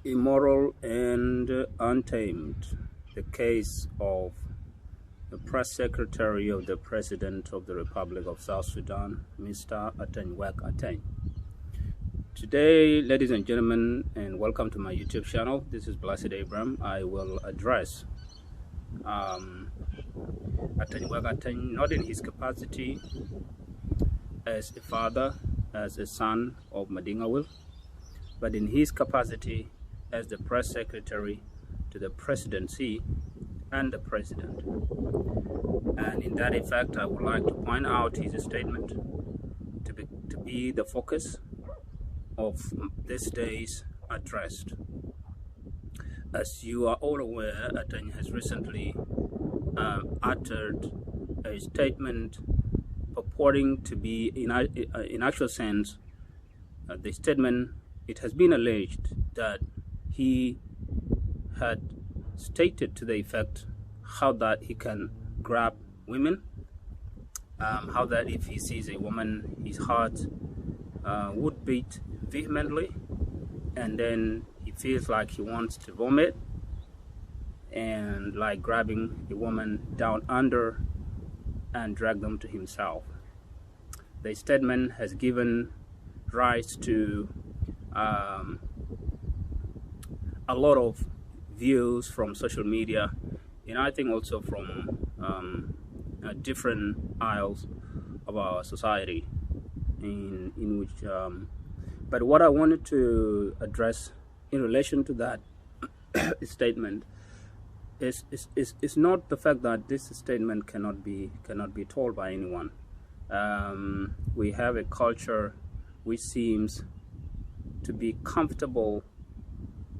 Immoral and Untamed, the case of the press secretary of the President of the Republic of South Sudan, Mr. ATENY. Today, ladies and gentlemen, and welcome to my YouTube channel. This is Blessed Abraham. I will address ATENY not in his capacity as a father, as a son of Madingawil, but in his capacity as the press secretary to the presidency and the president. And in that effect, I would like to point out his statement to be the focus of this day's address. As you are all aware, ATENY has recently uttered a statement purporting to be, in actual sense, the statement, it has been alleged that he had stated to the effect how that he can grab women, how that if he sees a woman, his heart would beat vehemently, and then he feels like he wants to vomit, and like grabbing a woman down under and drag them to himself. The statement has given rise to a lot of views from social media, and I think also from different aisles of our society, in which but what I wanted to address in relation to that statement is not the fact that this statement cannot be told by anyone. We have a culture which seems to be comfortable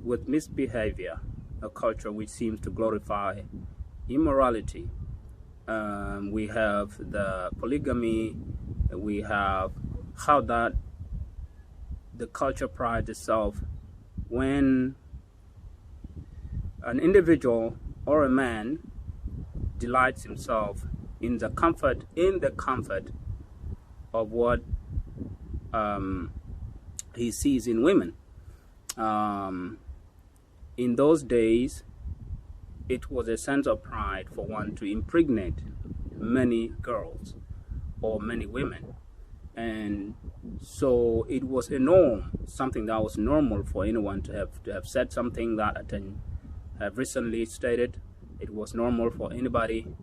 with misbehavior, a culture which seems to glorify immorality. We have the polygamy, we have how that the culture prides itself when an individual or a man delights himself in the comfort of what he sees in women. In those days, it was a sense of pride for one to impregnate many girls or many women, and so it was a norm, something that was normal for anyone to have said something that ATENY have recently stated. It was normal for anybody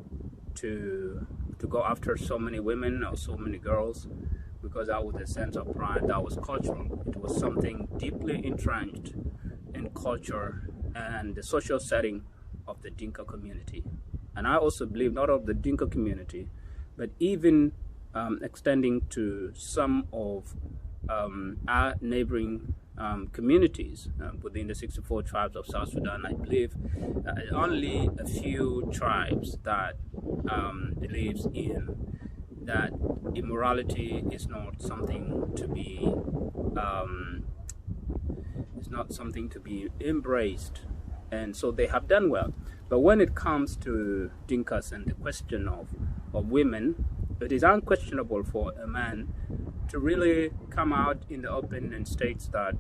to go after so many women or so many girls, because that was a sense of pride, that was cultural. It was something deeply entrenched in culture and the social setting of the Dinka community. And I also believe not of the Dinka community, but even extending to some of our neighboring communities within the 64 tribes of South Sudan. I believe only a few tribes that believes in that immorality is not something to be embraced, and so they have done well. But when it comes to Dinkas and the question of women, it is unquestionable for a man to really come out in the open and states that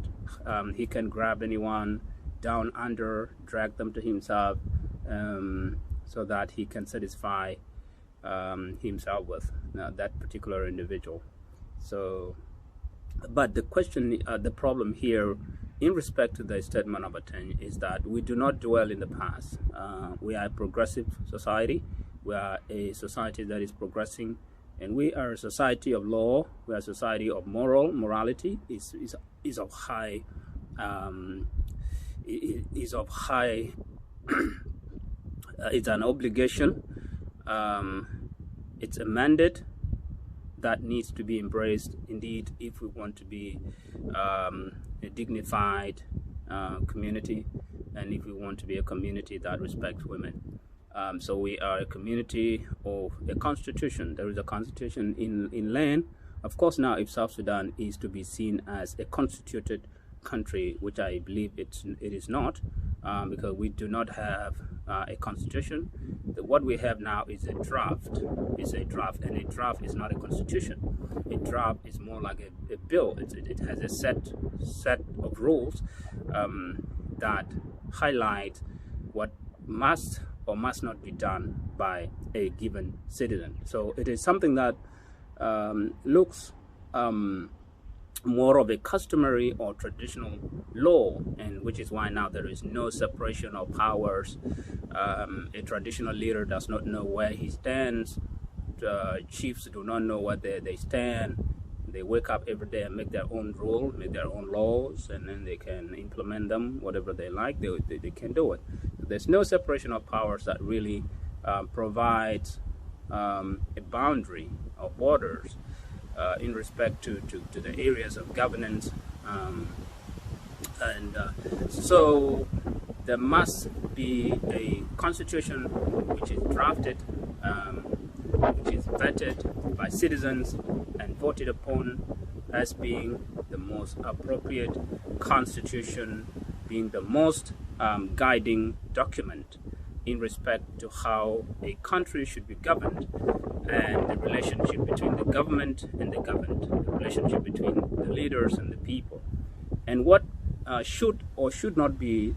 he can grab anyone down under, drag them to himself, so that he can satisfy himself with that particular individual. So, but the question, the problem here in respect to the statement of ATENY is that we do not dwell in the past. We are a progressive society. We are a society that is progressing, and we are a society of law. We are a society of morality is of high it's an obligation. It's a mandate that needs to be embraced, indeed, if we want to be a dignified community, and if we want to be a community that respects women. So we are a community of a constitution. There is a constitution in land. Of course, now if South Sudan is to be seen as a constituted country, which I believe it is not, because we do not have a constitution. What we have now is a draft. It's a draft, and a draft is not a constitution. A draft is more like a bill. It has a set of rules, that highlight what must or must not be done by a given citizen. So it is something that looks more of a customary or traditional law, and which is why now there is no separation of powers. A traditional leader does not know where he stands. Chiefs do not know where they stand. They wake up every day and make their own rule, make their own laws, and then they can implement them, whatever they like, they can do it. There's no separation of powers that really provides a boundary of borders in respect to the areas of governance. So there must be a constitution which is drafted, which is vetted by citizens and voted upon as being the most appropriate constitution, being the most guiding document in respect to how a country should be governed, and the relationship between the government and the governed, the relationship between the leaders and the people, and what should or should not be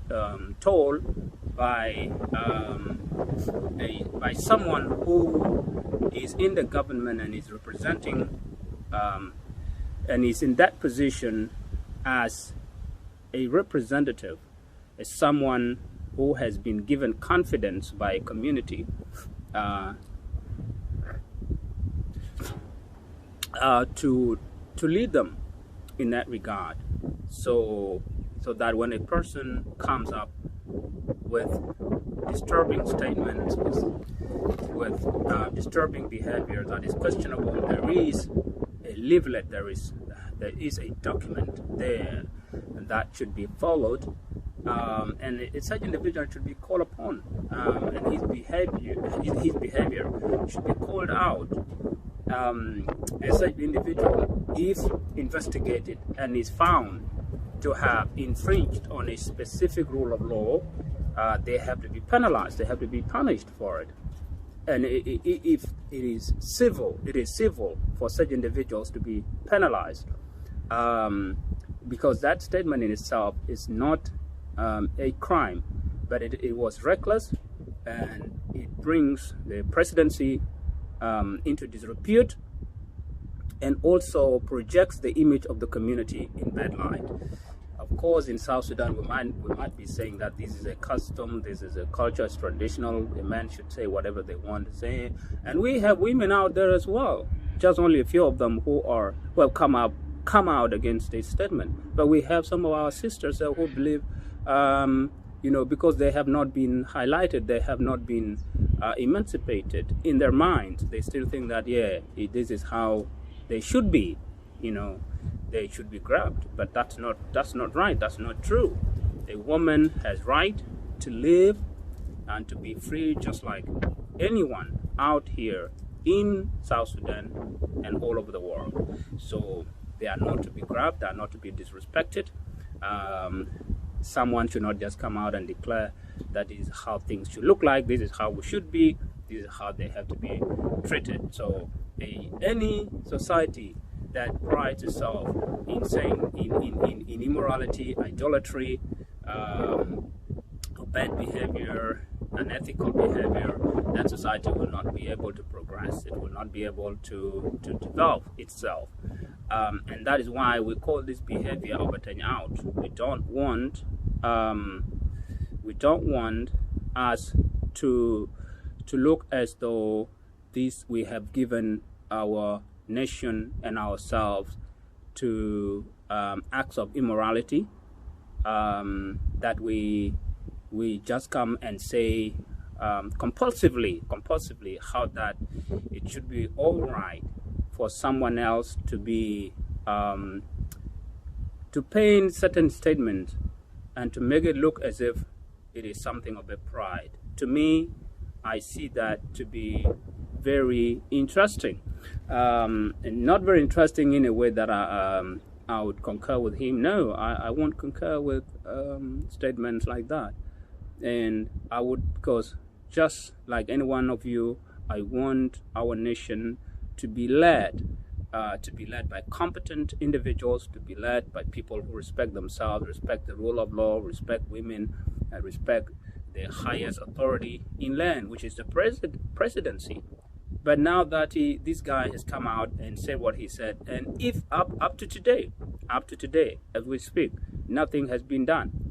told by someone who is in the government and is representing and is in that position as a representative, as someone who has been given confidence by a community to lead them in that regard, so that when a person comes up with disturbing statements, with disturbing behavior that is questionable, there is a leaflet, there is a document there that should be followed, and such individual should be called upon, and his behavior should be called out. As such individual, if investigated and is found to have infringed on a specific rule of law, they have to be penalized, they have to be punished for it. And if it is civil for such individuals to be penalized, because that statement in itself is not a crime, but it was reckless, and it brings the presidency into disrepute, and also projects the image of the community in bad light. Of course, in South Sudan, we might be saying that this is a custom, this is a culture, it's traditional. A man should say whatever they want to say, and we have women out there as well. Just only a few of them who are come out against this statement. But we have some of our sisters who believe, because they have not been highlighted, they have not been emancipated in their minds. They still think that this is how they should be. They should be grabbed, but that's not right. That's not true. A woman has right to live and to be free, just like anyone out here in South Sudan and all over the world. So they are not to be grabbed, they are not to be disrespected. Someone should not just come out and declare that this is how things should look like, this is how we should be, this is how they have to be treated. So any society that prides itself in saying in immorality, idolatry, bad behavior, unethical behavior, that society will not be able to progress. It will not be able to develop itself, and that is why we call this behavior of ATENY out. We don't want us to look as though we have given our nation and ourselves to acts of immorality, that we just come and say compulsively how that it should be all right for someone else to be to paint certain statements and to make it look as if it is something of a pride. To me, I see that to be very interesting, and not very interesting in a way that I would concur with him. No, I won't concur with statements like that. And I would, because just like any one of you, I want our nation to be led to be led by competent individuals, to be led by people who respect themselves, respect the rule of law, respect women, and respect the highest authority in land, which is the presidency. But now that this guy has come out and said what he said, and if up to today, as we speak, nothing has been done.